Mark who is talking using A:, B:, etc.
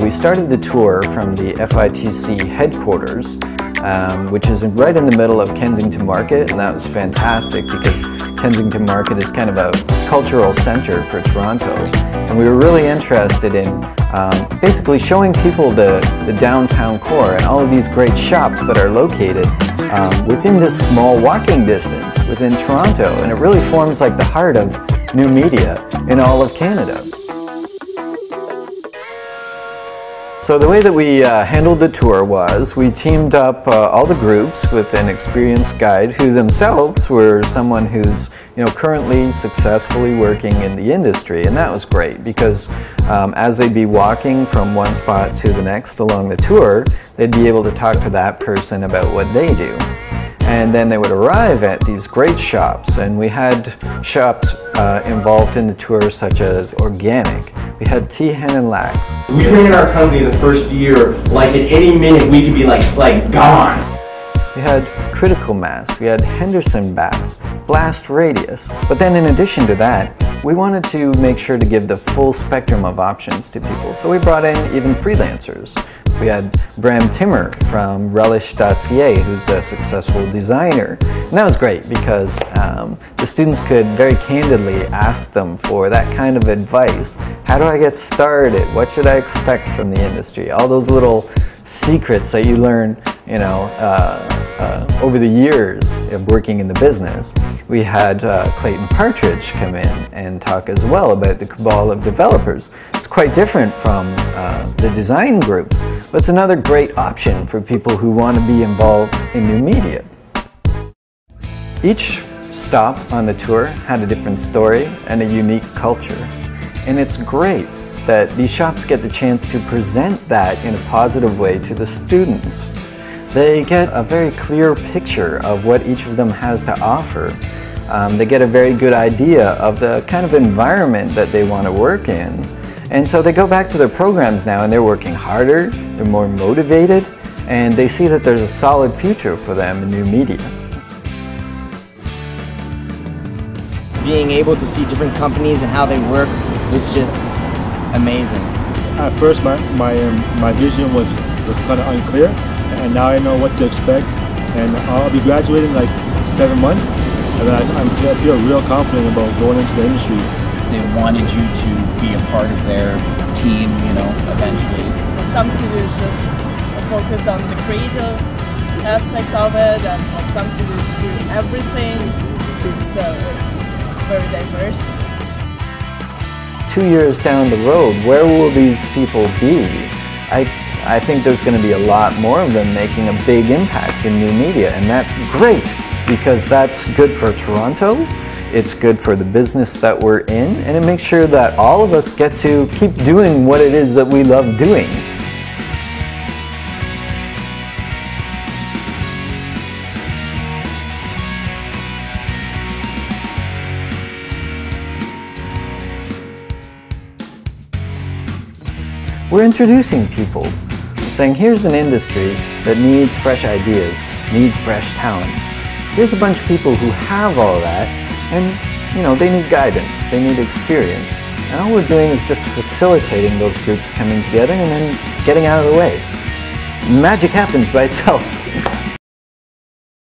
A: we started the tour from the FITC headquarters, which is right in the middle of Kensington Market, and that was fantastic because Kensington Market is kind of a cultural center for Toronto, and we were really interested in basically showing people the downtown core and all of these great shops that are located within this small walking distance within Toronto, and it really forms like the heart of new media in all of Canada. So the way that we handled the tour was we teamed up all the groups with an experienced guide who themselves were someone who's currently successfully working in the industry, and that was great because as they'd be walking from one spot to the next along the tour, they'd be able to talk to that person about what they do. And then they would arrive at these great shops, and we had shops involved in the tour such as Organic. We had Tehan and Lax.
B: We ran our company the first year like at any minute we could be like gone.
A: We had Critical Mass, we had Henderson Bass, Blast Radius. But then in addition to that, we wanted to make sure to give the full spectrum of options to people. So we brought in even freelancers. We had Bram Timmer from Relish.ca, who's a successful designer. And that was great because the students could very candidly ask them for that kind of advice. How do I get started? What should I expect from the industry? All those little secrets that you learn, over the years of working in the business. We had Clayton Partridge come in and talk as well about the cabal of developers. It's quite different from the design groups, but it's another great option for people who want to be involved in new media. Each stop on the tour had a different story and a unique culture, and it's great that these shops get the chance to present that in a positive way to the students. They get a very clear picture of what each of them has to offer. They get a very good idea of the kind of environment that they want to work in. And so they go back to their programs now and they're working harder, they're more motivated, and they see that there's a solid future for them in new media.
C: Being able to see different companies and how they work was just amazing.
D: At first my vision was kind of unclear, and now I know what to expect, and I'll be graduating in like 7 months, and I feel real confident about going into the industry.
E: They wanted you to be a part of their team, eventually.
F: Some studios just focus on the creative aspect of it, and some studios do everything, so it's very diverse.
A: 2 years down the road, where will these people be? I think there's going to be a lot more of them making a big impact in new media, and that's great because that's good for Toronto, it's good for the business that we're in, and it makes sure that all of us get to keep doing what it is that we love doing. We're introducing people, saying here's an industry that needs fresh ideas, needs fresh talent. Here's a bunch of people who have all that, and they need guidance, they need experience. And all we're doing is just facilitating those groups coming together and then getting out of the way. Magic happens by itself.